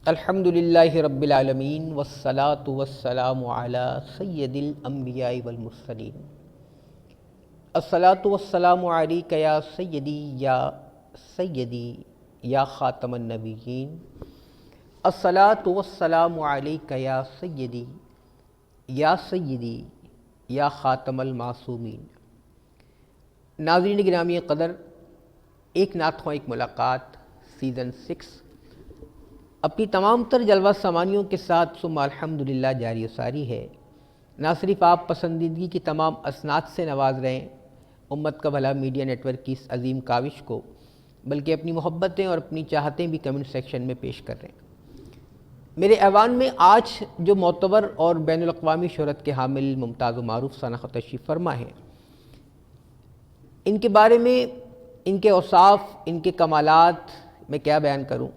الحمد للہ رب العالمین والصلاة والسلام علی سید الانبیاء والمرسلین الصلاة والسلام علیک یا سیدی یا خاتم النبیین الصلاة والسلام علیک یا سیدی یا خاتم المعصومین۔ ناظرین گرامی قدر، ایک نعت خواں ایک ملاقات سیزن 6 اپنی تمام تر جلوہ سامعیوں کے ساتھ ثم الحمدللہ جاری و ساری ہے۔ نہ صرف آپ پسندیدگی کی تمام اسناد سے نواز رہے ہیں امت کا بھلا میڈیا نیٹ ورک کی اس عظیم کاوش کو، بلکہ اپنی محبتیں اور اپنی چاہتیں بھی کمنٹ سیکشن میں پیش کر رہے ہیں۔ میرے ایوان میں آج جو معتبر اور بین الاقوامی شہرت کے حامل ممتاز و معروف سانحہ تشریف فرما ہیں، ان کے بارے میں، ان کے اوصاف، ان کے کمالات میں کیا بیان کروں۔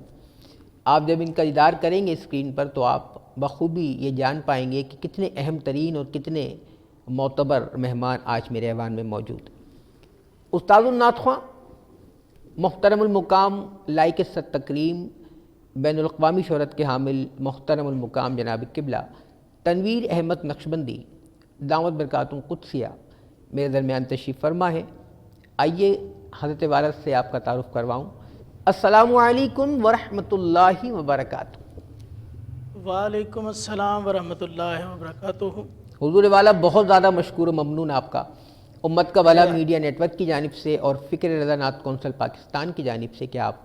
آپ جب ان کا دیدار کریں گے اسکرین پر تو آپ بخوبی یہ جان پائیں گے کہ کتنے اہم ترین اور کتنے معتبر مہمان آج میرے ایوان میں موجود ہیں۔ استاد النعت خواں، محترم المقام، لائق صد تکریم، بین الاقوامی شہرت کے حامل محترم المقام جناب قبلہ تنویر احمد نقشبندی دامت برکاتہ قدسیہ میرے درمیان تشریف فرما ہے۔ آئیے حضرت والد سے آپ کا تعارف کرواؤں۔ السلام علیکم ورحمۃ اللہ وبرکاتہ۔ وعلیکم السلام ورحمۃ اللہ وبرکاتہ۔ حضور والا بہت زیادہ مشکور و ممنون آپ کا، امت کا بھلا میڈیا نیٹ ورک کی جانب سے اور فکر رضا نعت کونسل پاکستان کی جانب سے کہ آپ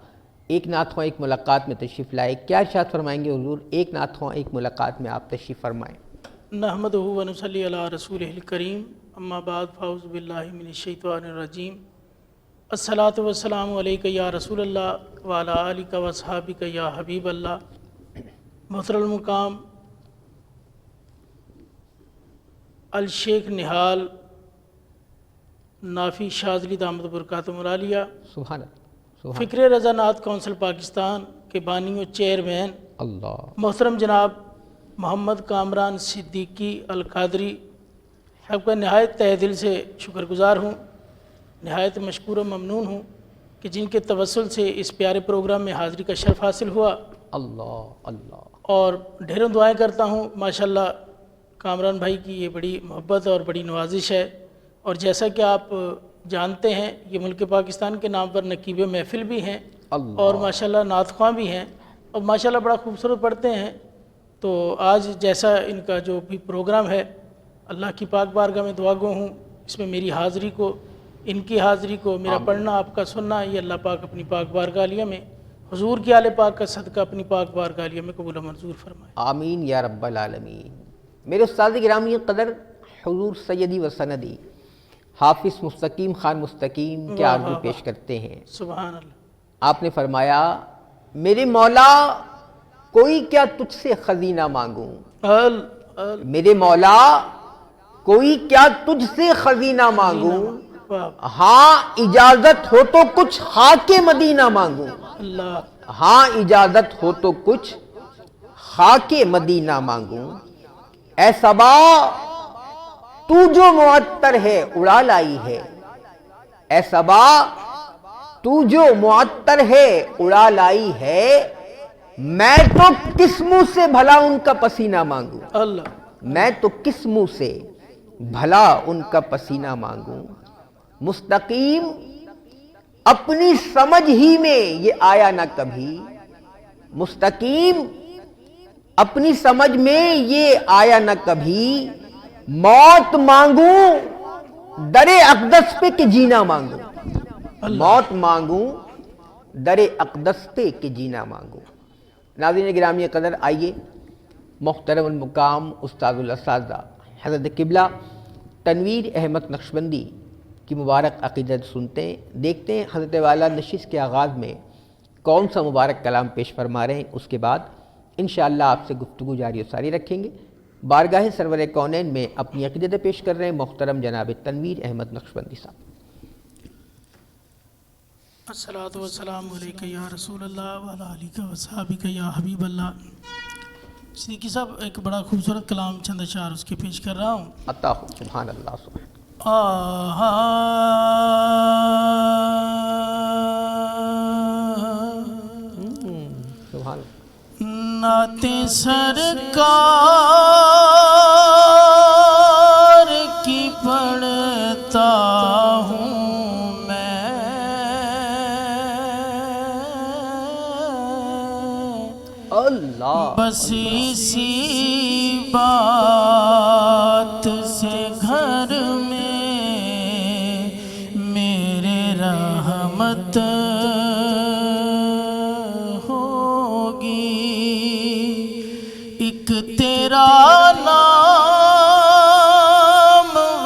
ایک نعت خواں ایک ملاقات میں تشریف لائے۔ کیا ارشاد فرمائیں گے حضور؟ ایک نعت خواں ایک ملاقات میں آپ تشریف فرمائیں۔ نحمدہ و نصلی علی رسولہ الکریم، اما بعد فاعوذ باللہ من الشیطان الرجیم۔ الصلاۃ والسلام علیک یا رسول اللہ وعلی آلک و اصحابک یا حبیب اللہ۔ محترم المقام الشیخ نہال نافی شاذلی دامت برکاتہم العالیہ، سبحان اللہ، فکر رضا نعت کونسل پاکستان کے بانی و چیئرمین اللہ، محترم جناب محمد کامران صدیقی القادری، آپ کا نہایت تہ دل سے شکر گزار ہوں، نہایت مشکور و ممنون ہوں کہ جن کے توسل سے اس پیارے پروگرام میں حاضری کا شرف حاصل ہوا، اللہ اللہ، اور ڈھیروں دعائیں کرتا ہوں۔ ماشاءاللہ کامران بھائی کی یہ بڑی محبت اور بڑی نوازش ہے، اور جیسا کہ آپ جانتے ہیں یہ ملک پاکستان کے نام پر نقیب محفل بھی ہیں اللہ، اور ماشاءاللہ نعت خواں بھی ہیں، اور ماشاءاللہ بڑا خوبصورت پڑھتے ہیں۔ تو آج جیسا ان کا جو بھی پروگرام ہے، اللہ کی پاک بارگاہ میں دعا گو ہوں اس میں میری حاضری کو، ان کی حاضری کو، میرا پڑھنا، آپ کا سننا، یہ اللہ پاک اپنی پاک بارگاہ عالیہ میں حضور کی آل پاک کا صدقہ اپنی پاک بارگاہ عالیہ میں قبول و منظور فرمائے، آمین یا رب العالمین۔ میرے استاد گرامی قدر حضور سیدی و سندی حافظ مستقیم خان مستقیم کے عرض پیش کرتے ہیں۔ سبحان اللہ۔ آپ نے فرمایا، میرے مولا کوئی کیا تجھ سے خزینہ مانگوں، میرے مولا کوئی کیا تجھ سے خزینہ مانگوں، ہاں اجازت ہو تو کچھ خاک مدینہ مانگوں، اللہ، ہاں اجازت ہو تو کچھ خاک مدینہ مانگوں، اے صبا تو جو معطر ہے اڑا لائی ہے، اے صبا تو جو معطر ہے اڑا لائی ہے، میں تو کس منہ سے بھلا ان کا پسینہ مانگوں، اللہ، میں تو کس منہ سے بھلا ان کا پسینہ مانگوں، مستقیم اپنی سمجھ ہی میں یہ آیا نہ کبھی، مستقیم اپنی سمجھ میں یہ آیا نہ کبھی، موت مانگوں در اقدس پہ کہ جینا مانگوں، موت مانگوں در اقدس پہ کہ جینا مانگوں۔ ناظرین گرامی قدر، آئیے محترم المقام استاد الاساتذہ حضرت قبلہ تنویر احمد نقشبندی کی مبارک عقیدت سنتے ہیں، دیکھتے ہیں حضرت والا نشست کے آغاز میں کون سا مبارک کلام پیش فرما رہے ہیں، اس کے بعد انشاءاللہ آپ سے گفتگو جاری و ساری رکھیں گے۔ بارگاہ سرور کونین میں اپنی عقیدت پیش کر رہے ہیں محترم جناب تنویر احمد نقشبندی صاحب۔ الصلاۃ والسلام علیک یا رسول اللہ وعلی آلک و اصحابک یا حبیب اللہ۔ صدیقی صاحب ایک بڑا خوبصورت کلام چند اشعار اس کے پیش کر رہا ہوں۔ عطا ہو، سبحان اللہ، سبحان اللہ۔ سبحان اللہ۔ نعتیں سرکار کی پڑھتا ہوں میں، اللہ بس اسی بات سے گھر میں میرے رحمت ہوگی، ایک تیرا نام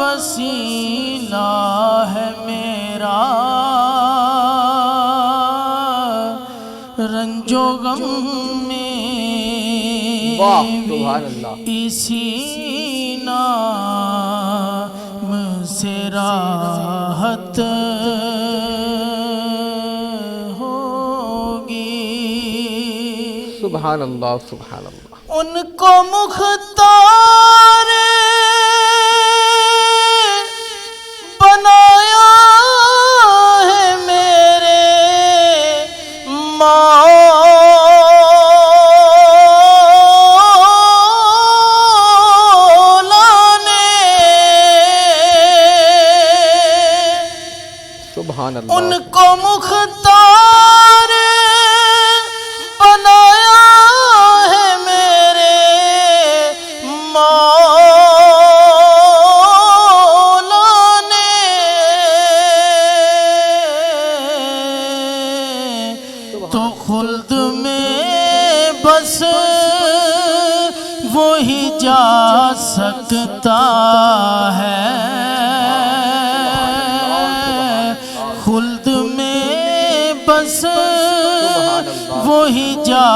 وسیلہ ہے میرا، رنج و غم میں واہ سبحان اللہ، اسی نام سے راحت ہوگی، سبحان اللہ سبحان اللہ۔ ان کو مختار بنایا ہے میرے مولا نے، سبحان اللہ، ان کو مختار بنایا ہے میرے مولا نے، تو خلد میں بس وہی جا سکتا ہے، خلد میں بس وہی جا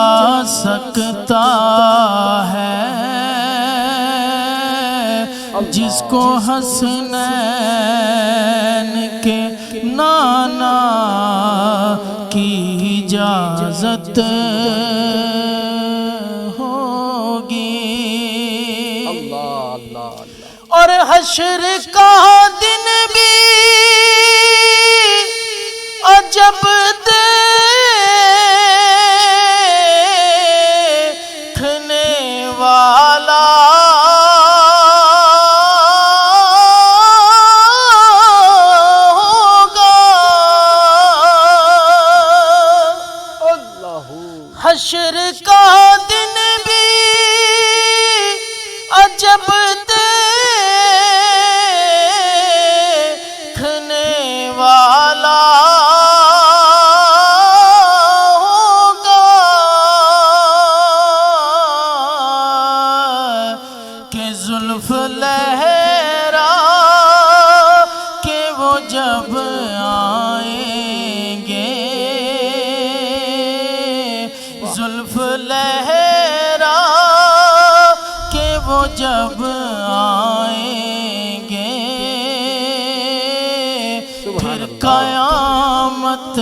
سکتا ہے، جس کو حسنین کے نانا کی اجازت ہوگی، اللہ اللہ اللہ، اور حشر کا دن بھی عجب دیکھنے والا ہوگا، اللہ حشر کا دن بھی عجب دیکھنے والا ہوگا، کہ زلف لہرا کہ وہ جب آئیں گے، زلف لہرا کہ وہ جب آئیں گے، پھر قیامت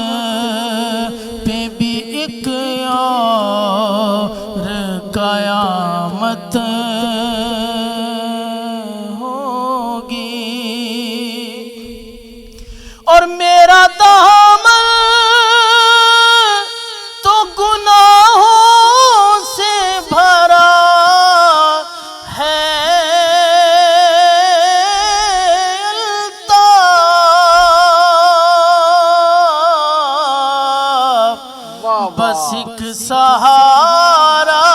پہ بھی ایک اور قیامت ہوگی، اور میرا دامن تو گناہوں سے بھرا ہے الطاف، بس ایک سہارا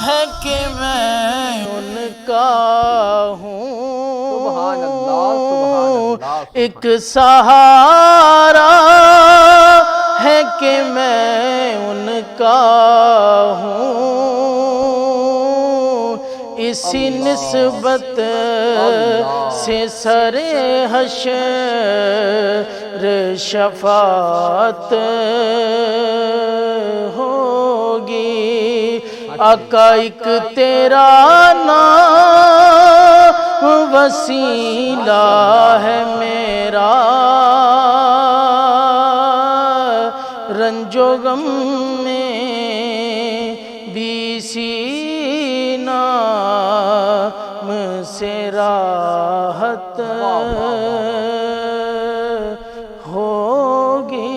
ہے کہ میں ان کا سبحان اللہ سبحان ہوں، اللہ، ایک سہارا ہے کہ میں ان کا ہوں، اسی نسبت سے سر حشر شفاعت ہوگی، آقا ایک تیرا نام وسیلہ ہے میرا، رنج و غم میں بھی اسی نام سے راحت ہوگی،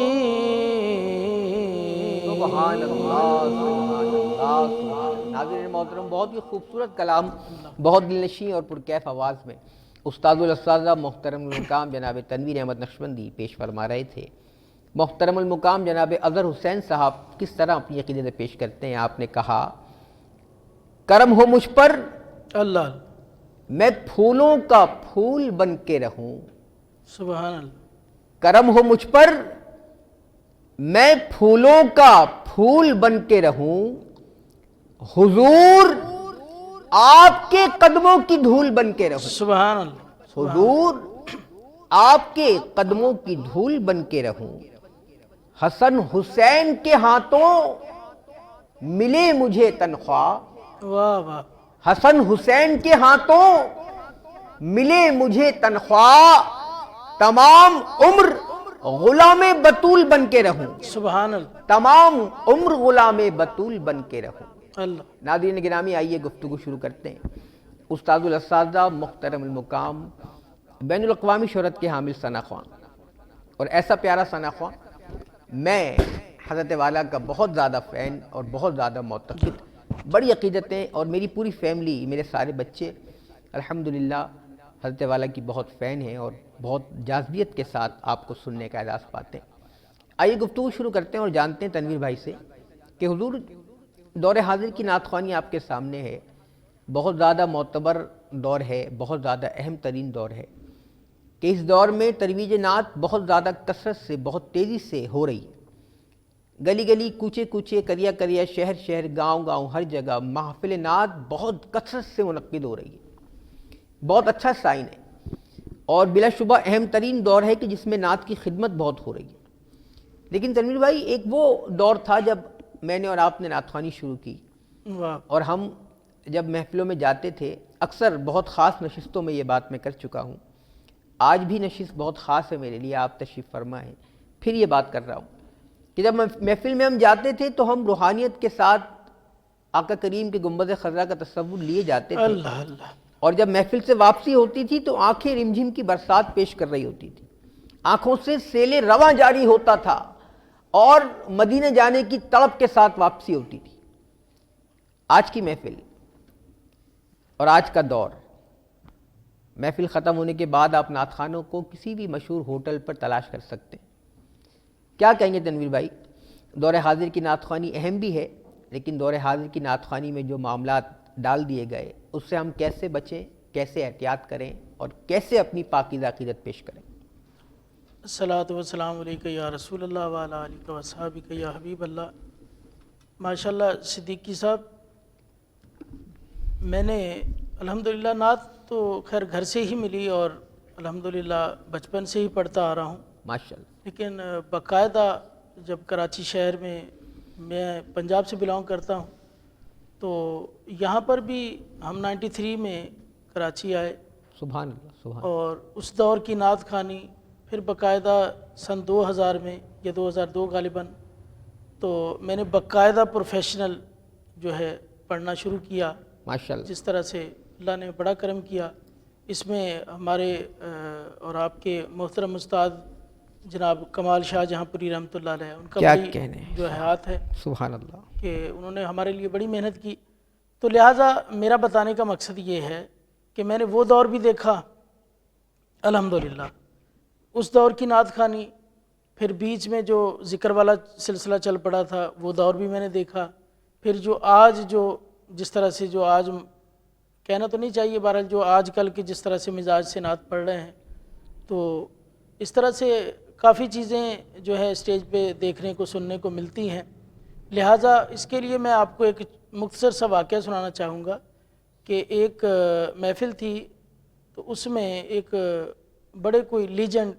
سبحان اللہ سبحان اللہ۔ ناظرین محترم، بہت ہی خوبصورت کلام، بہت دلنشین اور پرکیف آواز میں استاد الاساتذہ محترم المقام جناب تنویر احمد نقشبندی پیش فرما رہے تھے۔ محترم المقام جناب اظہر حسین صاحب کس طرح اپنی عقیدت پیش کرتے ہیں۔ آپ نے کہا، کرم ہو مجھ پر اللہ، میں پھولوں کا پھول بن کے رہوں، سبحان اللہ، کرم ہو مجھ پر میں پھولوں کا پھول بن کے رہوں، حضور آپ کے قدموں کی دھول بن کے رہوں، سبحان اللہ، حضور آپ کے قدموں کی دھول بن کے رہوں، حسن حسین کے ہاتھوں ملے مجھے تنخواہ، واہ واہ، حسن حسین کے ہاتھوں ملے مجھے تنخواہ، تمام عمر غلام بطول بن کے رہوں، سبحان اللہ، تمام عمر غلام بطول بن کے رہوں۔ اللہ، ناظرین گرامی، آئیے گفتگو شروع کرتے ہیں۔ استاد الاساتذہ محترم المقام بین الاقوامی شہرت کے حامل ثنا خواں، اور ایسا پیارا ثنا خواں، میں حضرت والا کا بہت زیادہ فین اور بہت زیادہ معتقد، بڑی عقیدتیں، اور میری پوری فیملی، میرے سارے بچے الحمدللہ حضرت والا کی بہت فین ہیں اور بہت جاذبیت کے ساتھ آپ کو سننے کا اعزاز پاتے ہیں۔ آئیے گفتگو شروع کرتے ہیں اور جانتے ہیں تنویر بھائی سے کہ حضور دور حاضر کی نعت خوانی آپ کے سامنے ہے، بہت زیادہ معتبر دور ہے، بہت زیادہ اہم ترین دور ہے، کہ اس دور میں ترویج نعت بہت زیادہ کثرت سے، بہت تیزی سے ہو رہی ہے۔ گلی گلی، کوچے کوچے، کریا کریا، شہر شہر، گاؤں گاؤں، ہر جگہ محفل نعت بہت کثرت سے منعقد ہو رہی ہے۔ بہت اچھا سائن ہے، اور بلا شبہ اہم ترین دور ہے کہ جس میں نعت کی خدمت بہت ہو رہی ہے۔ لیکن تنویر بھائی، ایک وہ دور تھا جب میں نے اور آپ نے نعت خوانی شروع کی، واہ، اور ہم جب محفلوں میں جاتے تھے، اکثر بہت خاص نشستوں میں یہ بات میں کر چکا ہوں، آج بھی نشست بہت خاص ہے میرے لیے، آپ تشریف فرما ہیں، پھر یہ بات کر رہا ہوں کہ جب محفل میں ہم جاتے تھے تو ہم روحانیت کے ساتھ آقا کریم کے گنبد خضرا کا تصور لیے جاتے تھے، اللہ اللہ، اور جب محفل سے واپسی ہوتی تھی تو آنکھیں رمجھم کی برسات پیش کر رہی ہوتی تھی، آنکھوں سے سیل رواں جاری ہوتا تھا، اور مدینے جانے کی تڑپ کے ساتھ واپسی ہوتی تھی۔ آج کی محفل اور آج کا دور، محفل ختم ہونے کے بعد آپ نعت خوانوں کو کسی بھی مشہور ہوٹل پر تلاش کر سکتے ہیں۔ کیا کہیں گے تنویر بھائی، دور حاضر کی نعت خوانی اہم بھی ہے، لیکن دور حاضر کی نعت خوانی میں جو معاملات ڈال دیے گئے، اس سے ہم کیسے بچیں، کیسے احتیاط کریں، اور کیسے اپنی پاکیزہ عقیدت پیش کریں؟ الصلاۃ والسلام علیکہ یا رسول اللہ وعلی آلہ وصحبہ یا حبیب اللہ۔ ماشاءاللہ صدیقی صاحب، میں نے الحمدللہ نعت تو خیر گھر سے ہی ملی، اور الحمدللہ بچپن سے ہی پڑھتا آ رہا ہوں، ماشاءاللہ، لیکن باقاعدہ جب کراچی شہر میں پنجاب سے بلانگ کرتا ہوں، تو یہاں پر بھی ہم 93 میں کراچی آئے، سبحان اللہ، سبحان اور اس دور کی نعت خوانی پھر باقاعدہ سن 2000 میں یا 2002 غالباً، تو میں نے باقاعدہ پروفیشنل جو ہے پڑھنا شروع کیا۔ ماشاءاللہ، جس طرح سے اللہ نے بڑا کرم کیا، اس میں ہمارے اور آپ کے محترم استاد جناب کمال شاہ جہاں پوری رحمۃ اللہ علیہ، ان کا کیا بڑی کہنے، جو ہے ہاتھ ہے سبحان اللہ، کہ انہوں نے ہمارے لیے بڑی محنت کی۔ تو لہٰذا میرا بتانے کا مقصد یہ ہے کہ میں نے وہ دور بھی دیکھا الحمدللہ، اس دور کی نعت خوانی، پھر بیچ میں جو ذکر والا سلسلہ چل پڑا تھا وہ دور بھی میں نے دیکھا، پھر جو آج جس طرح سے جو آج کہنا تو نہیں چاہیے، بہرحال جو آج کل کے جس طرح سے مزاج سے نعت پڑھ رہے ہیں، تو اس طرح سے کافی چیزیں جو ہے اسٹیج پہ دیکھنے کو سننے کو ملتی ہیں۔ لہٰذا اس کے لیے میں آپ کو ایک مختصر سا واقعہ سنانا چاہوں گا کہ ایک محفل تھی، تو اس میں ایک بڑے کوئی لیجنڈ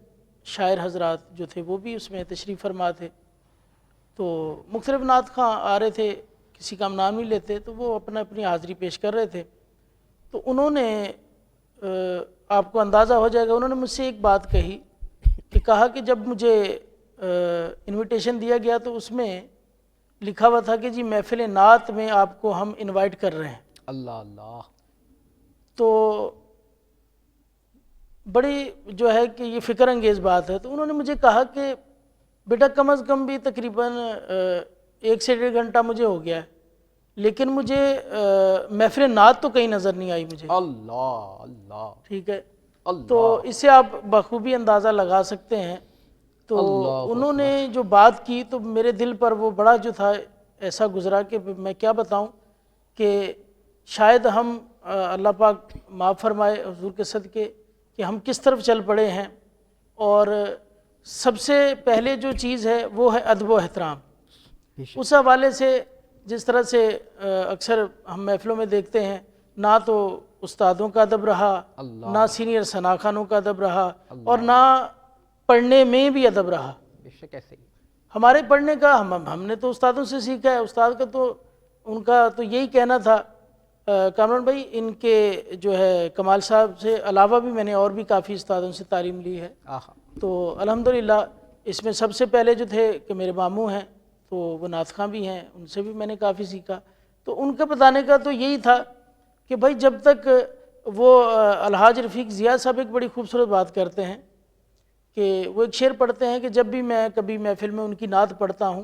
شاعر حضرات جو تھے وہ بھی اس میں تشریف فرما تھے، تو مختلف نعت خواں آ رہے تھے، کسی کا ہم نام نہیں لیتے، تو وہ اپنی حاضری پیش کر رہے تھے۔ تو انہوں نے آپ کو اندازہ ہو جائے گا، انہوں نے مجھ سے ایک بات کہی کہ کہا کہ جب مجھے انویٹیشن دیا گیا تو اس میں لکھا ہوا تھا کہ جی محفل نعت میں آپ کو ہم انوائٹ کر رہے ہیں۔ اللہ اللہ، تو بڑی جو ہے کہ یہ فکر انگیز بات ہے۔ تو انہوں نے مجھے کہا کہ بیٹا کم از کم بھی تقریباً 1 سے 1.5 گھنٹہ مجھے ہو گیا ہے، لیکن مجھے محفل نعت تو کہیں نظر نہیں آئی مجھے. اللہ اللہ ٹھیک ہے, اللہ تو اس سے آپ بخوبی اندازہ لگا سکتے ہیں. تو اللہ انہوں نے جو بات کی تو میرے دل پر وہ بڑا جو تھا ایسا گزرا کہ میں کیا بتاؤں, کہ شاید ہم اللہ پاک معاف فرمائے حضور کے صدقے کہ ہم کس طرف چل پڑے ہیں. اور سب سے پہلے جو چیز ہے وہ ہے ادب و احترام. اس حوالے سے جس طرح سے اکثر ہم محفلوں میں دیکھتے ہیں, نہ تو استادوں کا ادب رہا, نہ سینئر ثنا خانوں کا ادب رہا, اور نہ پڑھنے میں بھی ادب رہا. بے شک ایسے ہی. ہمارے پڑھنے کا ہم نے تو استادوں سے سیکھا ہے. استاد کا تو ان کا تو یہی کہنا تھا. کامران بھائی, ان کے جو ہے کمال صاحب سے علاوہ بھی میں نے اور بھی کافی استادوں سے تعلیم لی ہے. تو الحمدللہ اس میں سب سے پہلے جو تھے کہ میرے ماموں ہیں, تو وہ نعت خواں بھی ہیں, ان سے بھی میں نے کافی سیکھا. تو ان کا بتانے کا تو یہی تھا کہ بھائی جب تک وہ الحاج رفیق ضیاء صاحب ایک بڑی خوبصورت بات کرتے ہیں کہ وہ ایک شعر پڑھتے ہیں کہ جب بھی میں کبھی محفل میں ان کی نعت پڑھتا ہوں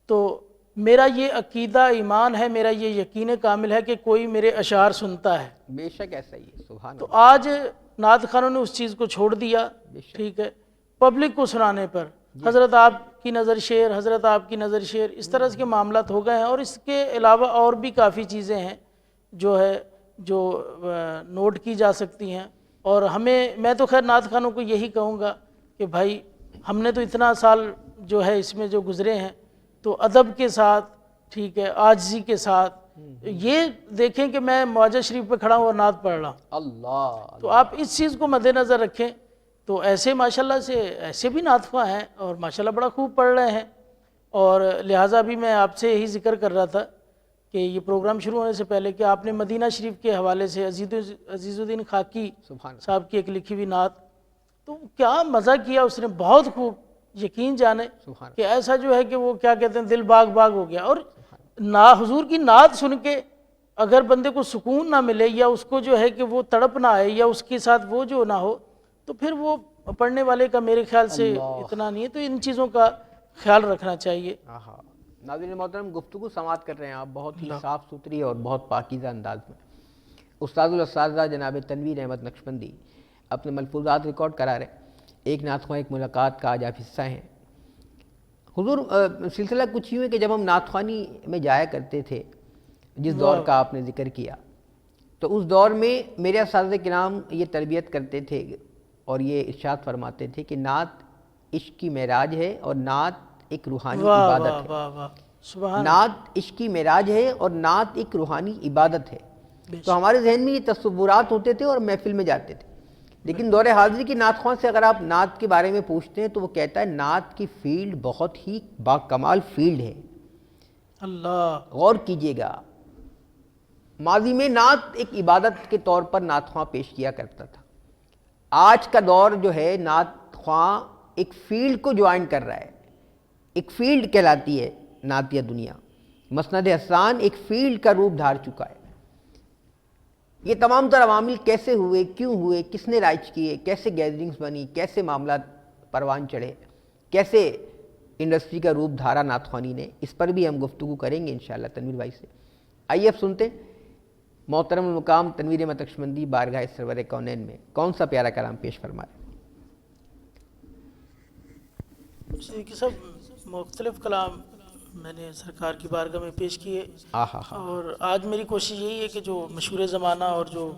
تو میرا یہ عقیدہ ایمان ہے, میرا یہ یقین کامل ہے کہ کوئی میرے اشعار سنتا ہے. بے شک ایسا ہی ہے. سبحان تو آج نعت خانوں نے اس چیز کو چھوڑ دیا, ٹھیک ہے, پبلک کو سنانے پر حضرت آپ کی نظر شعر, حضرت آپ کی نظر شعر, اس طرح کے معاملات ہو گئے ہیں. اور اس کے علاوہ اور بھی کافی چیزیں ہیں جو نوٹ کی جا سکتی ہیں. اور میں تو خیر نعت خانوں کو یہی کہوں گا کہ بھائی ہم نے تو اتنا سال جو ہے اس میں جو گزرے ہیں, تو ادب کے ساتھ, ٹھیک ہے, عاجزی کے ساتھ, یہ دیکھیں کہ میں معجزہ شریف پہ کھڑا ہوں اور نعت پڑھ رہا ہوں. اللہ. تو آپ اس چیز کو مد نظر رکھیں. تو ایسے ماشاءاللہ سے ایسے بھی نعت خواں ہیں اور ماشاءاللہ بڑا خوب پڑھ رہے ہیں. اور لہٰذا بھی میں آپ سے یہی ذکر کر رہا تھا کہ یہ پروگرام شروع ہونے سے پہلے کہ آپ نے مدینہ شریف کے حوالے سے عزیز الدین خاکی صاحب کی ایک لکھی ہوئی نعت, تو کیا مزہ کیا اس نے, بہت خوب. یقین جانے کہ ایسا جو ہے کہ وہ کیا کہتے ہیں دل باغ باغ ہو گیا. اور حضور کی نعت سن کے اگر بندے کو سکون نہ ملے, یا اس کو جو ہے کہ وہ تڑپ نہ آئے, یا اس کے ساتھ وہ جو نہ ہو, تو پھر وہ پڑھنے والے کا میرے خیال سے اتنا نہیں ہے. تو ان چیزوں کا خیال رکھنا چاہیے. ناظرین محترم, گفتگو سماعت کر رہے ہیں آپ بہت ہی صاف ستھری اور بہت پاکیزہ انداز میں. استاد الاساتذہ جناب تنویر احمد نقشبندی اپنے ملفوظات ریکارڈ کرا رہے ہیں. ایک نعت خواں ایک ملاقات کا آج آپ حصہ ہیں. حضور, سلسلہ کچھ یوں ہے کہ جب ہم نعت خوانی میں جایا کرتے تھے, جس دور کا آپ نے ذکر کیا, تو اس دور میں میرے اساتذہ کرام یہ تربیت کرتے تھے اور یہ ارشاد فرماتے تھے کہ نعت عشق کی معراج ہے اور نعت ایک روحانی عبادت ہے. نعت عشق کی معراج ہے اور نعت ایک روحانی عبادت ہے. تو ہمارے ذہن میں یہ تصورات ہوتے تھے اور محفل میں جاتے تھے. لیکن دور حاضری کی نعت خواں سے اگر آپ نعت کے بارے میں پوچھتے ہیں تو وہ کہتا ہے نعت کی فیلڈ بہت ہی باکمال فیلڈ ہے. اللہ, غور کیجئے گا, ماضی میں نعت ایک عبادت کے طور پر نعت خواں پیش کیا کرتا تھا. آج کا دور جو ہے نعت خواں ایک فیلڈ کو جوائن کر رہا ہے. ایک فیلڈ کہلاتی ہے نعتیہ دنیا. مسند حسان ایک فیلڈ کا روپ دھار چکا ہے. یہ تمام تر عوامل کیسے ہوئے, کیوں ہوئے, کس نے رائج کیے, کیسے گیدرنگز بنی, کیسے معاملات پروان چڑھے, کیسے انڈسٹری کا روپ دھارا نعت خوانی نے, اس پر بھی ہم گفتگو کریں گے انشاءاللہ تنویر بھائی سے. آئیے اب سنتے محترم المقام تنویر احمد نقشبندی بارگاہ سرور کونین میں کون سا پیارا کلام پیش فرمائے. سب مختلف کلام میں نے سرکار کی بارگاہ میں پیش کیے. اور آج میری کوشش یہی ہے کہ جو مشہور زمانہ اور جو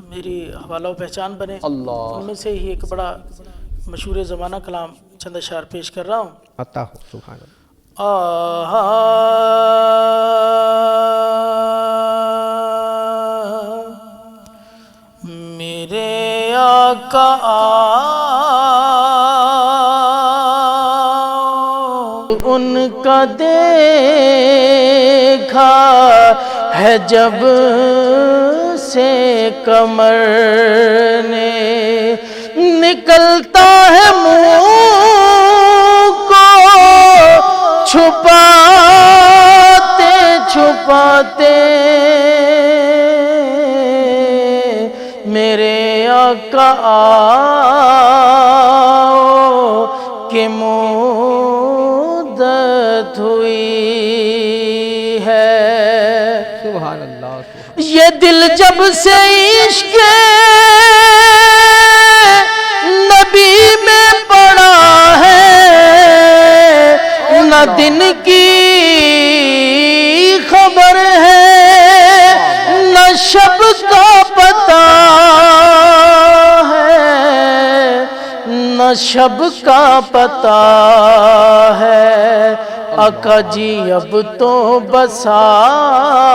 میری حوالہ و پہچان بنے, ان میں سے ہی ایک بڑا مشہور زمانہ کلام چند اشعار پیش کر رہا ہوں. عطا ہو. سبحان اللہ. میرے آقا ان کا دیکھا ہے جب سے کمر نے, نکلتا ہے منہ کو چھپاتے چھپاتے, میرے آقا آؤ کہ مدت ہوئی ہے. یہ دل جب سے عشق نبی میں پڑا ہے، نہ دن کی خبر ہے نہ شب کا پتہ ہے، نہ شب کا پتہ ہے۔ آقا جی اب تو بصارت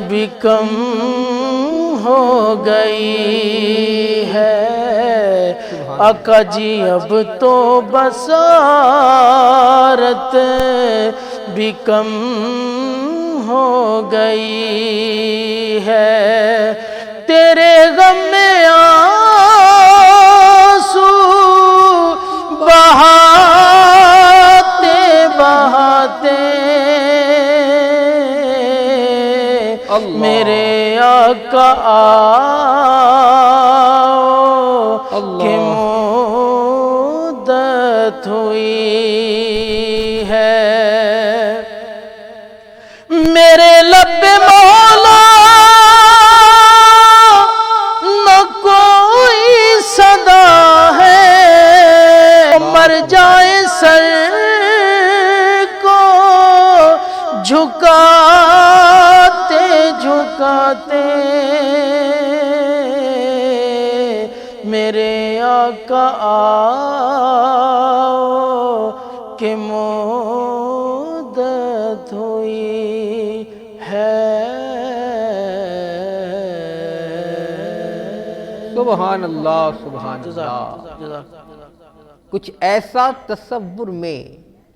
بھی کم ہو گئی ہے، آقا جی اب تو بصارت بھی کم ہو گئی ہے۔ تیرے غم میں آنسو بہاتے بہاتے میرے آقا آؤ کہ مدت ہوئی ہے۔ میرے لب مولا نہ کوئی صدا ہے، مر جائے سر کو جھکاتے جھکاتے میرے آقا آؤ کہ مدت ہوئی ہے۔ سبحان اللہ سبحان اللہ۔ کچھ ایسا تصور میں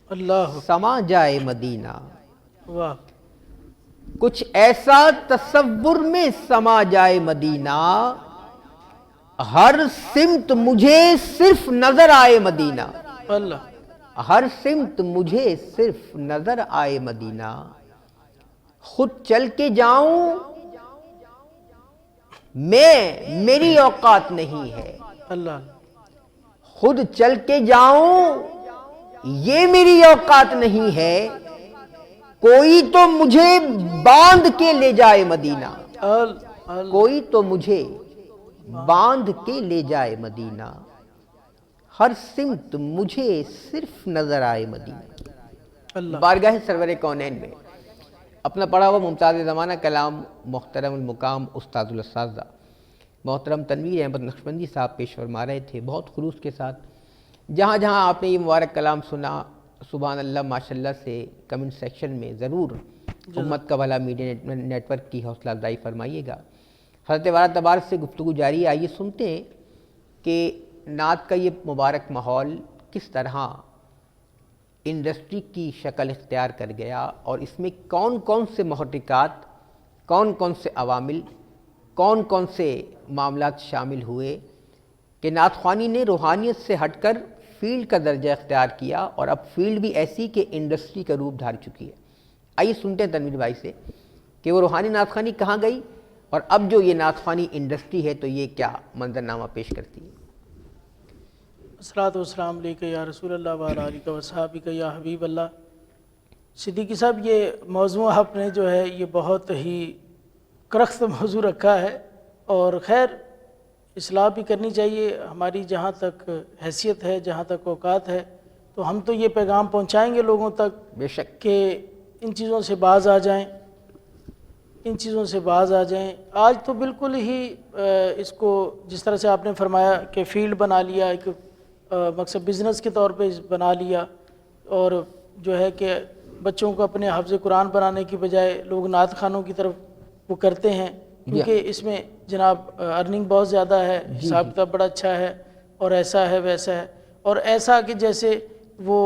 اللہ سما جائے مدینہ، واہ، کچھ ایسا تصور میں سما جائے مدینہ، ہر سمت مجھے صرف نظر آئے مدینہ، اللہ ہر سمت مجھے صرف نظر آئے مدینہ، خود چل کے جاؤں میری اوقات نہیں ہے، اللہ خود چل کے جاؤں یہ میری اوقات نہیں ہے، کوئی تو مجھے باندھ کے لے جائے مدینہ، کوئی تو مجھے باندھ کے لے جائے مدینہ، ہر سمت مجھے صرف نظر آئے مدینہ۔ اللہ بارگاہ سرور کونین میں اپنا پڑھا ہوا ممتاز زمانہ کلام محترم المقام استاد الاساتذہ محترم تنویر احمد نقشبندی صاحب پیش فرما رہے تھے، بہت خلوص کے ساتھ۔ جہاں جہاں آپ نے یہ مبارک کلام سنا، سبحان اللہ ماشاءاللہ سے کمنٹ سیکشن میں ضرور امت کا بھلا میڈیا نیٹ ورک کی حوصلہ افزائی فرمائیے گا۔ حضرت والا تبارک سے گفتگو جاری ہے، آئیے سنتے ہیں کہ نعت کا یہ مبارک ماحول کس طرح انڈسٹری کی شکل اختیار کر گیا، اور اس میں کون کون سے محرکات، کون کون سے عوامل، کون کون سے معاملات شامل ہوئے کہ نعت خوانی نے روحانیت سے ہٹ کر فیلڈ کا درجہ اختیار کیا، اور اب فیلڈ بھی ایسی کہ انڈسٹری کا روپ دھار چکی ہے۔ آئیے سنتے ہیں تنویر بھائی سے کہ وہ روحانی نعت خوانی کہاں گئی، اور اب جو یہ نعت خوانی انڈسٹری ہے تو یہ کیا منظرنامہ پیش کرتی ہے۔ الصلاۃ والسلام علیکہ یا رسول اللہ وعلی آلہ وصحبہ یا حبیب اللہ۔ صدیقی صاحب، یہ موضوع آپ نے جو ہے یہ بہت ہی کرخت موضوع رکھا ہے، اور خیر اصلاح بھی کرنی چاہیے، ہماری جہاں تک حیثیت ہے، جہاں تک اوقات ہے، تو ہم تو یہ پیغام پہنچائیں گے لوگوں تک بے شک کہ ان چیزوں سے باز آ جائیں، ان چیزوں سے باز آ جائیں۔ آج تو بالکل ہی اس کو جس طرح سے آپ نے فرمایا کہ فیلڈ بنا لیا، ایک مقصد بزنس کے طور پہ بنا لیا، اور جو ہے کہ بچوں کو اپنے حافظ قرآن بنانے کی بجائے لوگ نعت خوانوں کی طرف وہ کرتے ہیں، کیونکہ اس میں جناب ارننگ بہت زیادہ ہے، حساب کتاب بڑا اچھا ہے، اور ایسا ہے ویسا ہے، اور ایسا کہ جیسے وہ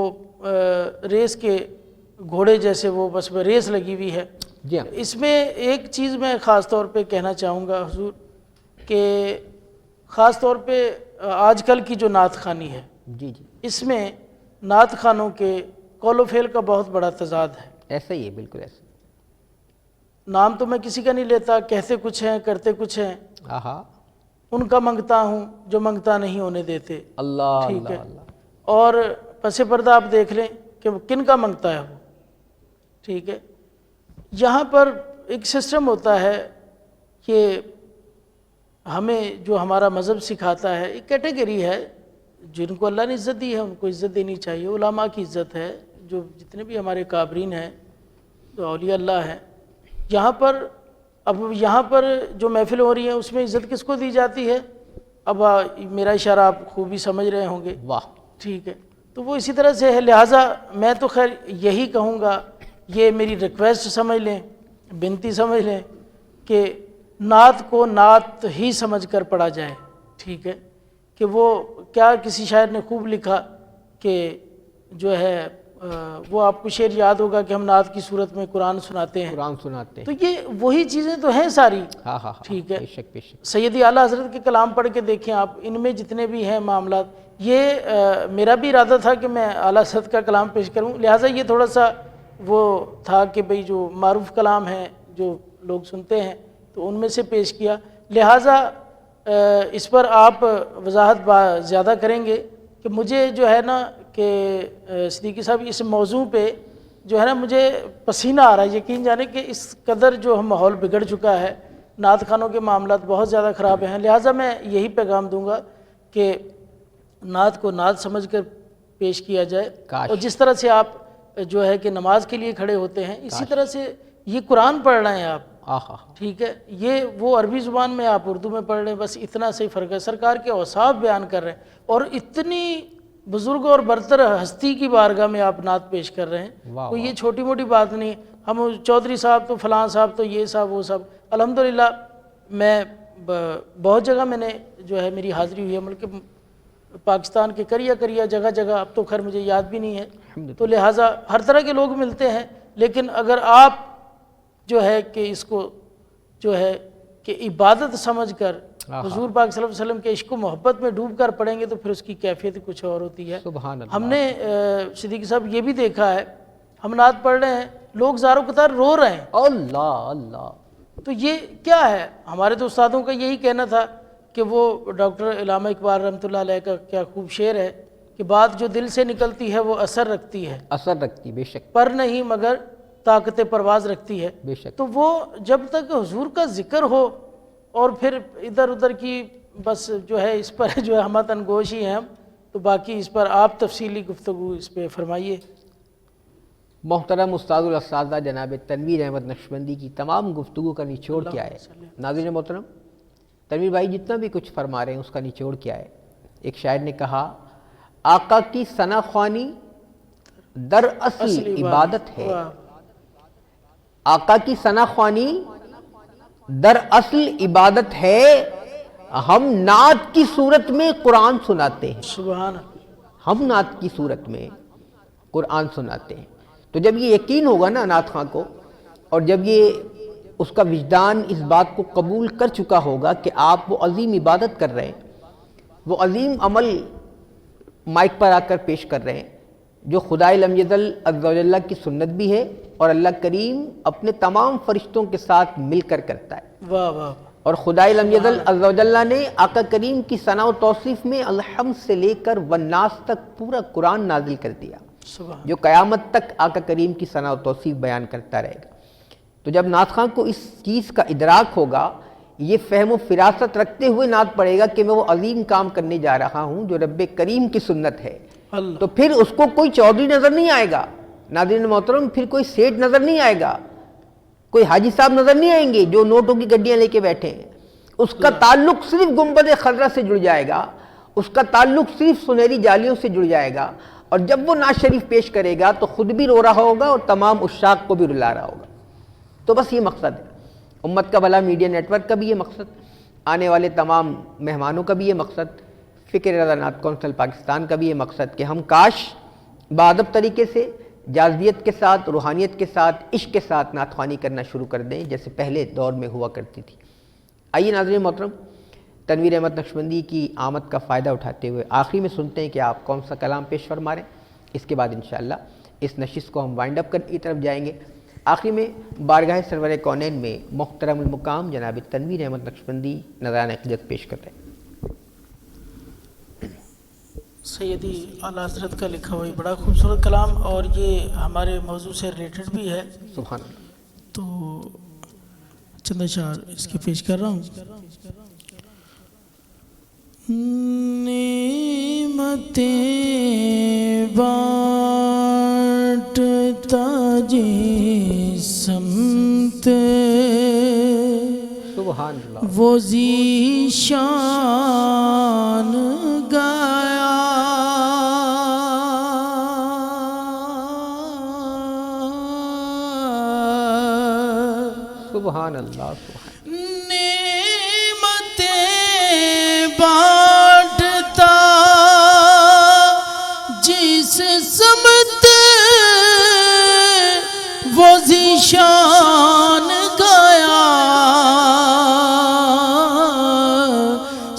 ریس کے گھوڑے جیسے وہ بس ریس لگی ہوئی ہے۔ جی ہاں، اس میں ایک چیز میں خاص طور پہ کہنا چاہوں گا حضور کہ خاص طور پہ آج کل کی جو نعت خوانی ہے، جی جی اس میں نعت خوانوں کے قول و فعل کا بہت بڑا تضاد ہے۔ ایسا ہی ہے، بالکل ایسا۔ نام تو میں کسی کا نہیں لیتا، کہتے کچھ ہیں کرتے کچھ ہیں، آہا، ان کا منگتا ہوں جو منگتا نہیں ہونے دیتے، اللہ ٹھیک اللہ ہے، اللہ، اور پس پردہ آپ دیکھ لیں کہ وہ کن کا منگتا ہے وہ، ٹھیک ہے۔ یہاں پر ایک سسٹم ہوتا ہے کہ ہمیں جو ہمارا مذہب سکھاتا ہے، ایک کیٹیگری ہے جن کو اللہ نے عزت دی ہے ان کو عزت دینی چاہیے. علماء کی عزت ہے، جو جتنے بھی ہمارے کابرین ہیں، جو اولیاء اللہ ہیں. یہاں پر جو محفل ہو رہی ہے اس میں عزت کس کو دی جاتی ہے؟ اب میرا اشارہ آپ خوبی سمجھ رہے ہوں گے. واہ. ٹھیک ہے، تو وہ اسی طرح سے ہے. لہٰذا میں تو خیر یہی کہوں گا، یہ میری ریکویسٹ سمجھ لیں، بنتی سمجھ لیں کہ نعت کو نعت ہی سمجھ کر پڑھا جائے. ٹھیک ہے، کہ وہ کیا کسی شاعر نے خوب لکھا کہ جو ہے وہ آپ کو شعر یاد ہوگا کہ ہم نعت کی صورت میں قرآن سناتے ہیں. قرآن سناتے ہیں. تو یہ وہی چیزیں تو ہیں ساری. ہاں ہاں. ٹھیک ہے. بے شک بے شک. سیدی اعلیٰ حضرت کے کلام پڑھ کے دیکھیں آپ، ان میں جتنے بھی ہیں معاملات، یہ میرا بھی ارادہ تھا کہ میں اعلیٰ حضرت کا کلام پیش کروں، لہٰذا یہ تھوڑا سا وہ تھا کہ بھئی جو معروف کلام ہیں جو لوگ سنتے ہیں تو ان میں سے پیش کیا. لہٰذا اس پر آپ وضاحت زیادہ کریں گے کہ مجھے جو ہے نا کہ صدیقی صاحب اس موضوع پہ جو ہے نا مجھے پسینہ آ رہا ہے. یقین جانے کہ اس قدر جو ہم ماحول بگڑ چکا ہے، نعت خوانوں کے معاملات بہت زیادہ خراب ہیں. لہٰذا میں یہی پیغام دوں گا کہ نعت کو نعت سمجھ کر پیش کیا جائے. اور جس طرح سے آپ جو ہے کہ نماز کے لیے کھڑے ہوتے ہیں، اسی طرح سے یہ قرآن پڑھ رہے ہیں آپ. ٹھیک ہے، یہ وہ عربی زبان میں آپ اردو میں پڑھ رہے ہیں، بس اتنا سے فرق ہے. سرکار کے اوصاف بیان کر رہے ہیں اور اتنی بزرگ اور برتر ہستی کی بارگاہ میں آپ نعت پیش کر رہے ہیں. کوئی یہ چھوٹی موٹی بات نہیں. ہم چودھری صاحب تو فلاں صاحب تو یہ صاحب وہ صاحب. الحمدللہ میں بہت جگہ میں نے جو ہے میری حاضری ہوئی ہے، ملک پاکستان کے کریا جگہ جگہ، اب تو خیر مجھے یاد بھی نہیں ہے. تو لہٰذا ہر طرح کے لوگ ملتے ہیں. لیکن اگر آپ جو ہے کہ اس کو جو ہے کہ عبادت سمجھ کر حضور پاک صلی اللہ علیہ وسلم کے عشق و محبت میں ڈوب کر پڑھیں گے تو پھر اس کی کیفیت کچھ اور ہوتی ہے. سبحان اللہ. ہم نے صدیقی صاحب یہ بھی دیکھا ہے، ہم نعت پڑھ رہے ہیں، لوگ زاروں قطار رو رہے ہیں. اللہ اللہ. تو یہ کیا ہے؟ ہمارے تو استادوں کا یہی کہنا تھا کہ وہ ڈاکٹر علامہ اقبال رحمۃ اللہ علیہ کا کیا خوب شعر ہے کہ بات جو دل سے نکلتی ہے وہ اثر رکھتی ہے. اثر رکھتی، بے شک. پر نہیں مگر طاقت پرواز رکھتی ہے. بے شک. تو وہ جب تک حضور کا ذکر ہو اور پھر ادھر ادھر کی بس جو ہے اس پر جو ہے ہم تنگوش ہی ہیں ہم، تو باقی اس پر آپ تفصیلی گفتگو اس پہ فرمائیے. محترم استاد الاساتذہ جناب تنویر احمد نقشبندی کی تمام گفتگو کا نچوڑ کیا ہے؟ ناظرین محترم، تنویر بھائی جتنا بھی کچھ فرما رہے ہیں اس کا نچوڑ کیا ہے؟ ایک شاعر نے کہا، آقا کی ثنا خوانی در اصل عبادت ہے. آقا کی ثنا خوانی در اصل عبادت ہے، ہم نعت کی صورت میں قرآن سناتے ہیں. سبحان. ہم نعت کی صورت میں قرآن سناتے ہیں. تو جب یہ یقین ہوگا نا نعت خواں کو، اور جب یہ اس کا وجدان اس بات کو قبول کر چکا ہوگا کہ آپ وہ عظیم عبادت کر رہے ہیں، وہ عظیم عمل مائک پر آ کر پیش کر رہے ہیں جو خدائے لم یزل عز و جل کی سنت بھی ہے اور اللہ کریم اپنے تمام فرشتوں کے ساتھ مل کر کرتا ہے. واہ واہ. اور خدائے لم یزل عز و جل نے آقا کریم کی ثنا و توصیف میں الحمد سے لے کر والناس تک پورا قرآن نازل کر دیا جو قیامت تک آقا کریم کی ثنا و توصیف بیان کرتا رہے گا. تو جب نعت خواں کو اس چیز کا ادراک ہوگا، یہ فہم و فراست رکھتے ہوئے نعت پڑھے گا کہ میں وہ عظیم کام کرنے جا رہا ہوں جو رب کریم کی سنت ہے، تو پھر اس کو کوئی چودھری نظر نہیں آئے گا. ناظرین محترم، پھر کوئی سیٹ نظر نہیں آئے گا، کوئی حاجی صاحب نظر نہیں آئیں گے جو نوٹوں کی گڈیاں لے کے بیٹھے ہیں. اس کا تعلق صرف گنبد خضرا سے جڑ جائے گا، اس کا تعلق صرف سنہری جالیوں سے جڑ جائے گا. اور جب وہ نعت شریف پیش کرے گا تو خود بھی رو رہا ہوگا اور تمام عشاق کو بھی رلا رہا ہوگا. تو بس یہ مقصد ہے امت کا بھلا، میڈیا نیٹ ورک کا بھی یہ مقصد، آنے والے تمام مہمانوں کا بھی یہ مقصد، فکر رضا نعت کونسل پاکستان کا بھی یہ مقصد کہ ہم کاش باادب طریقے سے جازیت کے ساتھ، روحانیت کے ساتھ، عشق کے ساتھ نعت خوانی کرنا شروع کر دیں جیسے پہلے دور میں ہوا کرتی تھی. آئیے ناظرین محترم، تنویر احمد نقشبندی کی آمد کا فائدہ اٹھاتے ہوئے آخری میں سنتے ہیں کہ آپ کون سا کلام پیش فرما رہے ہیں. اس کے بعد انشاءاللہ اس نشست کو ہم وائنڈ اپ کرنے کی طرف جائیں گے. آخری میں بارگاہ سرور کونین میں محترم المقام جناب تنویر احمد نقشبندی نذرانہ عقیدت پیش کرتے ہیں. سیدی اعلیٰ حضرت کا لکھا ہوئی بڑا خوبصورت کلام، اور یہ ہمارے موضوع سے ریلیٹڈ بھی ہے. سبحان اللہ. تو چند اشعار اس کے پیش کر رہا ہوں. نعمتیں بانٹتا جس سمت سبحان اللہ. وہ ذیشان گیا سبحان اللہ. نعمتیں بانٹتا جس سمت وہ ذیشان گیا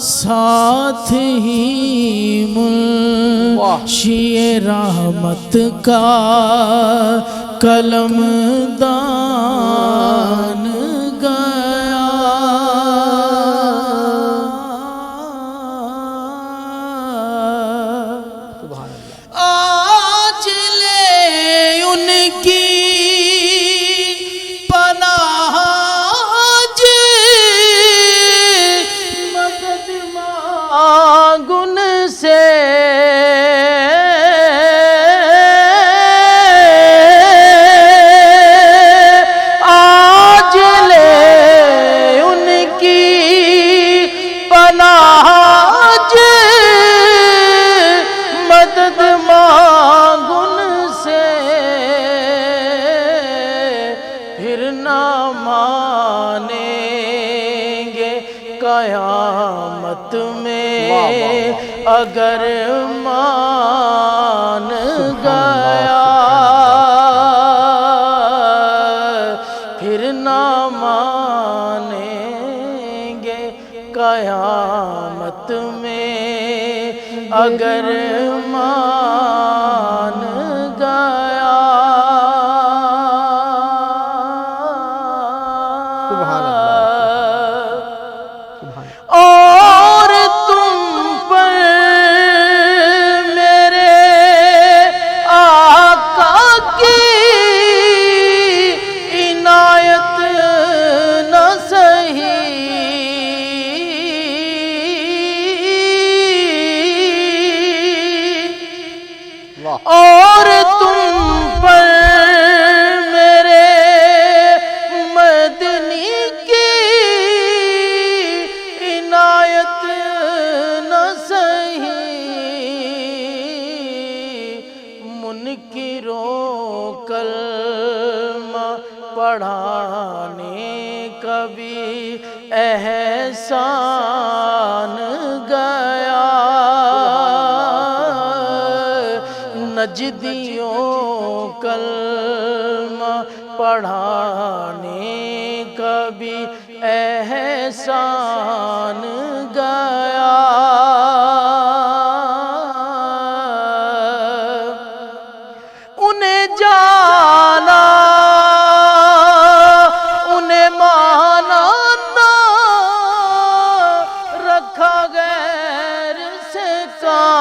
ساتھ ہی منشی رحمت کا قلم دان گیا سبحان اللہ. آج لے ان کی پناہ جے مدد مانگ ان سے قیامت میں اگر مان گیا پھر نہ مانیں گے قیامت میں اگر مان گیا. سبحان اللہ. اور تم پر میرے آقا کی عنایت نہ سہی اور تم پر میرے مدنی کی عنایت نہ سہی منکروں کلمہ پڑھانے کا بھی احسان گیا نجدیوں کلمہ پڑھانے کا بھی احسان گیا انہیں جانا انہیں مانا نہ رکھا غیر سے کام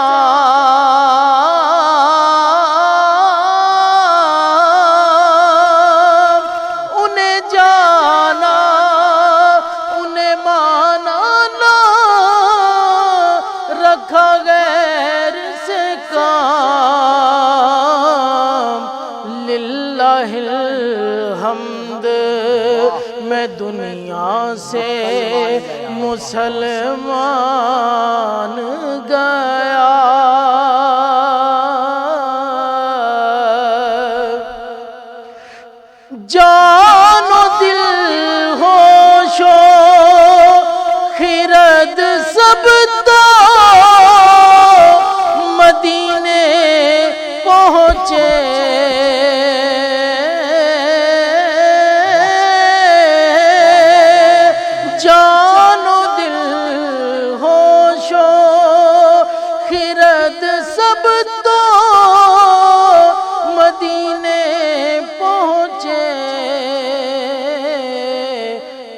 انہیں جانا انہیں مانا نہ رکھا غیر سے کام للہ الحمد میں دنیا سے مسلمان گیا جان و دل ہوش و خرد سب تو مدینے پہنچے جان و دل ہوش و خرد سب تو مدینے پہنچے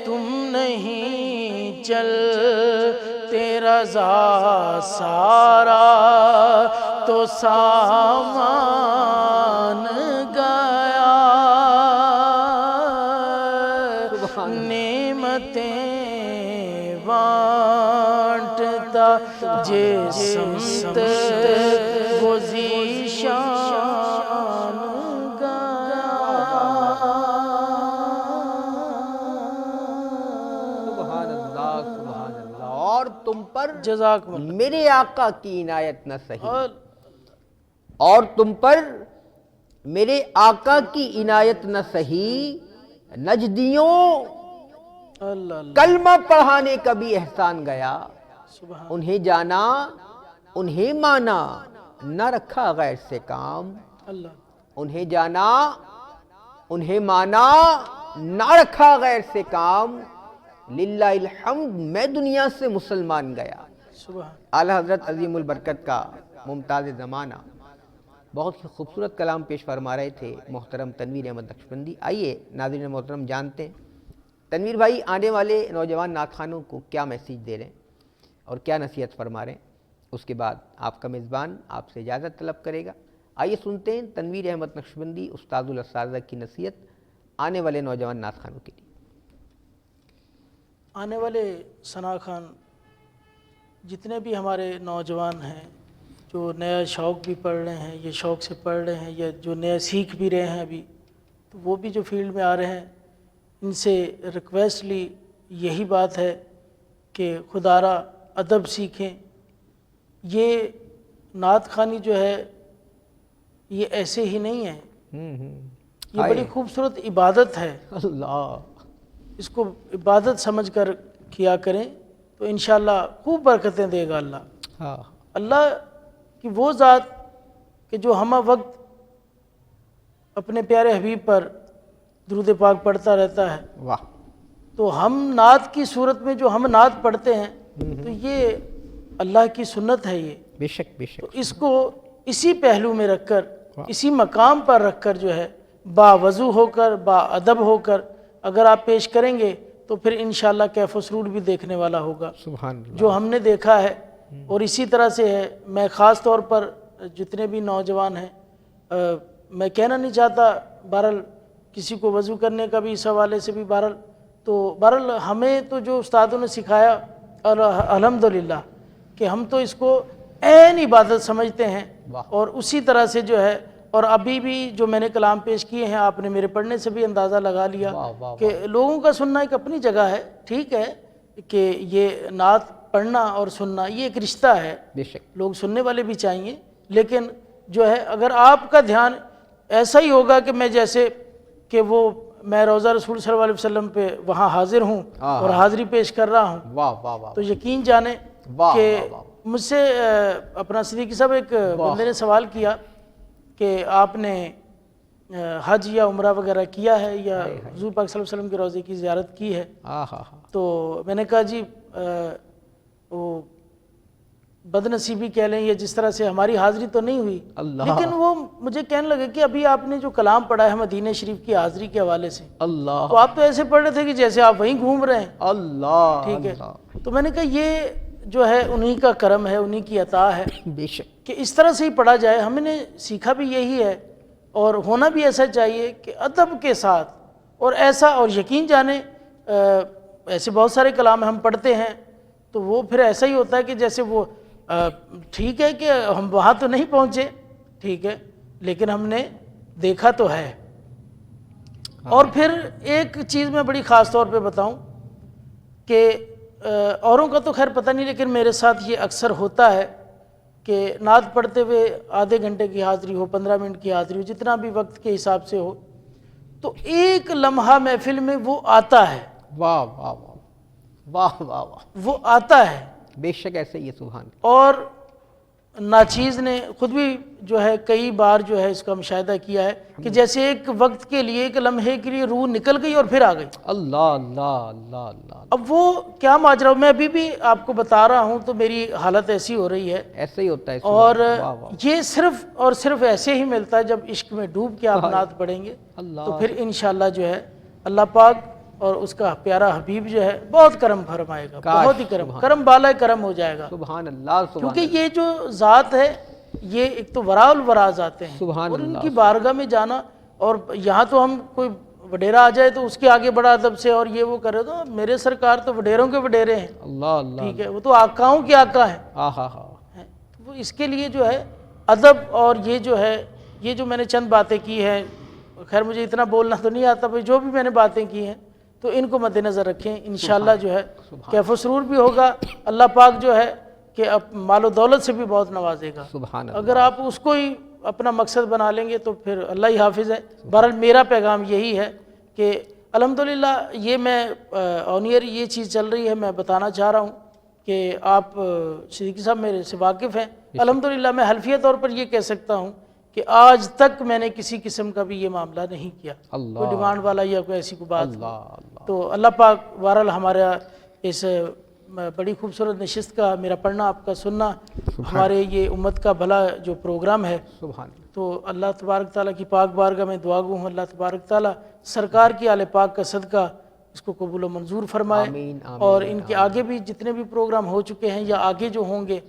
تم نہیں چلتے رضا سارا تو سامان گیا جے سمت وہ ذیشان گیا، سبحان اللہ سبحان اللہ۔ اور تم پر جزاکم اللہ۔ میرے آقا کی عنایت نہ سہی، اور تم پر میرے آقا کی عنایت نہ سہی، نجدیوں اللہ اللہ کلمہ پڑھانے کا بھی احسان گیا، سبحان انہیں جانا انہیں مانا، نہ رکھا غیر سے کام، اللہ انہیں جانا انہیں مانا، نہ رکھا غیر سے کام، للہ الحمد میں دنیا سے مسلمان گیا۔ سبحان اعلی حضرت عظیم البرکت کا ممتاز زمانہ بہت ہی خوبصورت کلام پیش فرما رہے تھے محترم تنویر احمد نقشبندی۔ آئیے ناظرین محترم جانتے ہیں تنویر بھائی آنے والے نوجوان نعت خوانوں کو کیا میسیج دے رہے ہیں اور کیا نصیحت فرما رہے ہیں، اس کے بعد آپ کا میزبان آپ سے اجازت طلب کرے گا۔ آئیے سنتے ہیں تنویر احمد نقشبندی استاد الاساتذہ کی نصیحت آنے والے نوجوان نعت خوانوں کے لیے۔ آنے والے ثنا خان جتنے بھی ہمارے نوجوان ہیں جو نیا شوق بھی پڑھ رہے ہیں، یہ شوق سے پڑھ رہے ہیں یا جو نیا سیکھ بھی رہے ہیں ابھی، تو وہ بھی جو فیلڈ میں آ رہے ہیں ان سے ریکویسٹلی یہی بات ہے کہ خدارہ ادب سیکھیں۔ یہ نعت خوانی جو ہے یہ ایسے ہی نہیں ہے، یہ بڑی خوبصورت عبادت ہے، اللہ اس کو عبادت سمجھ کر کیا کریں تو انشاءاللہ خوب برکتیں دے گا اللہ۔ ہاں اللہ کی وہ ذات کہ جو ہمہ وقت اپنے پیارے حبیب پر درود پاک پڑھتا رہتا ہے، واہ تو ہم نعت کی صورت میں جو ہم نعت پڑھتے ہیں تو یہ اللہ کی سنت ہے، یہ بے شک بے تو شک اس کو اسی پہلو میں رکھ کر، اسی مقام پر رکھ کر جو ہے باوضو ہو کر، با ادب ہو کر اگر آپ پیش کریں گے تو پھر انشاءاللہ کیف و سرور بھی دیکھنے والا ہوگا، سبحان اللہ جو ہم نے دیکھا ہے۔ اور اسی طرح سے ہے، میں خاص طور پر جتنے بھی نوجوان ہیں میں کہنا نہیں چاہتا، بہرحال کسی کو وضو کرنے کا بھی اس حوالے سے بھی بہرحال ہمیں تو جو استادوں نے سکھایا اور الحمدللہ کہ ہم تو اس کو عین عبادت سمجھتے ہیں، اور اسی طرح سے جو ہے، اور ابھی بھی جو میں نے کلام پیش کیے ہیں آپ نے میرے پڑھنے سے بھی اندازہ لگا لیا کہ لوگوں کا سننا ایک اپنی جگہ ہے، ٹھیک ہے کہ یہ نعت پڑھنا اور سننا یہ ایک رشتہ ہے، بے شک لوگ سننے والے بھی چاہیے، لیکن جو ہے اگر آپ کا دھیان ایسا ہی ہوگا کہ میں جیسے کہ میں روضہ رسول صلی اللہ علیہ وسلم پہ وہاں حاضر ہوں اور حاضری پیش کر رہا ہوں، واہ واہ واہ تو یقین جانیں کہ مجھ سے اپنا صدیقی صاحب ایک بندے نے سوال کیا کہ آپ نے حج یا عمرہ وغیرہ کیا ہے یا حضور پاک صلی اللہ علیہ وسلم کے روضے کی زیارت کی ہے؟ تو میں نے کہا جی وہ بد نصیبی کہہ لیں یا جس طرح سے ہماری حاضری تو نہیں ہوئی، لیکن وہ مجھے کہنے لگے کہ ابھی آپ نے جو کلام پڑھا ہے مدینہ شریف کی حاضری کے حوالے سے، اللہ تو آپ تو ایسے پڑھ رہے تھے کہ جیسے آپ وہیں گھوم رہے ہیں، اللہ ٹھیک ہے؟ تو میں نے کہا یہ جو ہے انہی کا کرم ہے، انہی کی عطا ہے بے شک کہ اس طرح سے ہی پڑھا جائے۔ ہم نے سیکھا بھی یہی ہے اور ہونا بھی ایسا چاہیے کہ ادب کے ساتھ، اور ایسا، اور یقین جانیں ایسے بہت سارے کلام ہم پڑھتے ہیں تو وہ پھر ایسا ہی ہوتا ہے کہ جیسے وہ ٹھیک ہے کہ ہم وہاں تو نہیں پہنچے، ٹھیک ہے، لیکن ہم نے دیکھا تو ہے۔ اور پھر ایک چیز میں بڑی خاص طور پہ بتاؤں کہ اوروں کا تو خیر پتہ نہیں، لیکن میرے ساتھ یہ اکثر ہوتا ہے کہ نعت پڑھتے ہوئے آدھے گھنٹے کی حاضری ہو، 15 منٹ کی حاضری ہو، جتنا بھی وقت کے حساب سے ہو، تو ایک لمحہ محفل میں وہ آتا ہے، واہ واہ واہ واہ واہ واہ، وہ آتا ہے، بے شک ایسے ہی ہے سبحان۔ اور ناچیز نے خود بھی جو ہے کئی بار جو ہے اس کا مشاہدہ کیا ہے کہ جیسے ایک وقت کے لیے، ایک لمحے کے لیے روح نکل گئی اور پھر آ گئی۔ اللہ اللہ اللہ اللہ، اب وہ کیا ماجرا، میں ابھی بھی آپ کو بتا رہا ہوں تو میری حالت ایسی ہو رہی ہے، ایسے ہی ہوتا ہے اور واہ واہ یہ صرف اور صرف ایسے ہی ملتا ہے جب عشق میں ڈوب کے آپ نعت پڑھیں گے، اللہ تو پھر انشاءاللہ جو ہے اللہ پاک اور اس کا پیارا حبیب جو ہے بہت کرم فرمائے گا، بہت ہی کرم بالا کرم ہو جائے گا، سبحان اللہ سبحان کیونکہ یہ جو ذات ہے یہ ایک تو وراء الورا ذاتیں ہیں، سبحان اور ان کی بارگاہ میں جانا، اور یہاں تو ہم کوئی وڈیرا آ جائے تو اس کے آگے بڑا ادب سے اور یہ وہ کرے، تو میرے سرکار تو وڈیروں کے وڈیرے ہیں، اللہ اللہ، ٹھیک ہے، وہ تو آقاؤں کے آقا ہیں، ہاں، وہ اس کے لیے جو ہے ادب، اور یہ جو ہے یہ جو میں نے چند باتیں کی ہیں، خیر مجھے اتنا بولنا تو نہیں آتا، جو بھی میں نے باتیں کی ہیں تو ان کو مد نظر رکھیں، انشاءاللہ جو ہے کیف و سرور بھی ہوگا، اللہ پاک جو ہے کہ اب مال و دولت سے بھی بہت نوازے گا، سبحان اللہ، اگر آپ اس کو ہی اپنا مقصد بنا لیں گے تو پھر اللہ ہی حافظ ہے۔ بہرحال میرا پیغام یہی ہے کہ الحمدللہ یہ میں آن ایئر یہ چیز چل رہی ہے، میں بتانا چاہ رہا ہوں کہ آپ صدیقی صاحب میرے سے واقف ہیں، الحمدللہ میں حلفیہ طور پر یہ کہہ سکتا ہوں کہ آج تک میں نے کسی قسم کا بھی یہ معاملہ نہیں کیا، کوئی ڈیمانڈ والا یا کوئی ایسی کوئی بات نہیں۔ تو اللہ پاک بہرحال ہمارا اس بڑی خوبصورت نشست کا میرا پڑھنا، آپ کا سننا، ہمارے یہ امت کا بھلا جو پروگرام ہے، سبحان تو اللہ تبارک تعالیٰ کی پاک بارگاہ میں دعا گو ہوں، اللہ تبارک تعالیٰ سرکار کی آل پاک کا صدقہ اس کو قبول و منظور فرمائے، آمین، آمین، اور ان کے آگے بھی جتنے بھی پروگرام ہو چکے ہیں یا آگے جو ہوں گے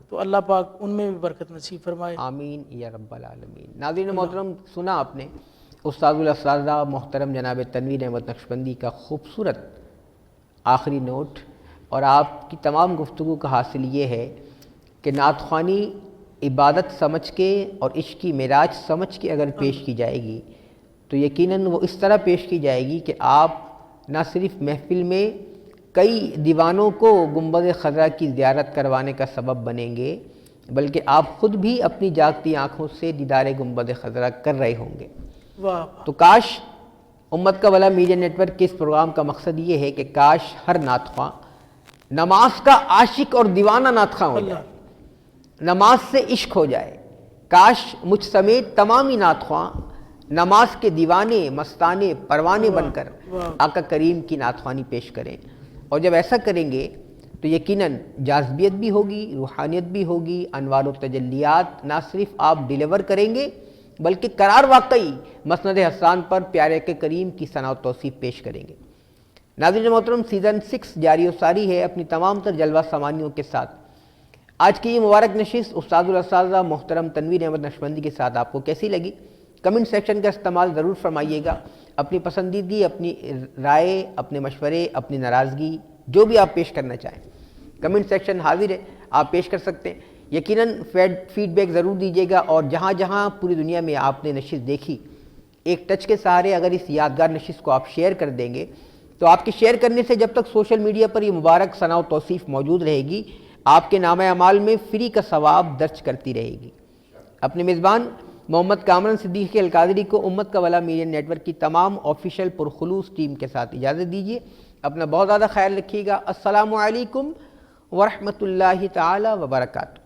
تو اللہ پاک ان میں بھی برکت نصیب فرمائے، آمین یا رب العالمین۔ ناظرین محترم، سنا آپ نے استاد الاساتذہ محترم جناب تنویر احمد نقشبندی کا خوبصورت آخری نوٹ، اور آپ کی تمام گفتگو کا حاصل یہ ہے کہ نعت خوانی عبادت سمجھ کے اور عشق کی معراج سمجھ کے اگر پیش کی جائے گی تو یقیناً وہ اس طرح پیش کی جائے گی کہ آپ نہ صرف محفل میں کئی دیوانوں کو گنبد خضرا کی زیارت کروانے کا سبب بنیں گے، بلکہ آپ خود بھی اپنی جاگتی آنکھوں سے دیدار گنبد خضرا کر رہے ہوں گے۔ واہ، تو کاش امت کا بھلا میڈیا نیٹ ورک کے اس پروگرام کا مقصد یہ ہے کہ کاش ہر نعت خواں نماز کا عاشق اور دیوانہ نعت خواں ہو جائے، نماز سے عشق ہو جائے، کاش مجھ سمیت تمام ہی نعت خواں نماز کے دیوانے، مستانے، پروانے بن کر آقا کریم کی نعت خوانی پیش کریں، اور جب ایسا کریں گے تو یقیناً جاذبیت بھی ہوگی، روحانیت بھی ہوگی، انوار و تجلیات نہ صرف آپ ڈیلیور کریں گے بلکہ قرار واقعی مسند حسان پر پیارے کے کریم کی ثنا و توصیف پیش کریں گے۔ ناظرین محترم، سیزن 6 جاری و ساری ہے اپنی تمام تر جلوہ سامانیوں کے ساتھ۔ آج کی یہ مبارک نشست استاد الاساتذہ محترم تنویر احمد نقشبندی کے ساتھ آپ کو کیسی لگی؟ کمنٹ سیکشن کا استعمال ضرور فرمائیے گا، اپنی پسندیدگی، اپنی رائے، اپنے مشورے، اپنی ناراضگی جو بھی آپ پیش کرنا چاہیں، کمنٹ سیکشن حاضر ہے، آپ پیش کر سکتے ہیں۔ یقیناً فیڈ بیک ضرور دیجیے گا، اور جہاں جہاں پوری دنیا میں آپ نے نشست دیکھی، ایک ٹچ کے سہارے اگر اس یادگار نشست کو آپ شیئر کر دیں گے تو آپ کے شیئر کرنے سے جب تک سوشل میڈیا پر یہ مبارک ثنا و توصیف موجود رہے گی، آپ کے نامہ اعمال میں فری کا ثواب درج کرتی رہے گی۔ اپنے میزبان محمد کامران صدیقی القادری کو امت کا بھلا میڈیا نیٹ ورک کی تمام آفیشیل پرخلوص ٹیم کے ساتھ اجازت دیجیے۔ اپنا بہت زیادہ خیال رکھیے گا۔ السلام علیکم ورحمۃ اللہ تعالی وبرکاتہ۔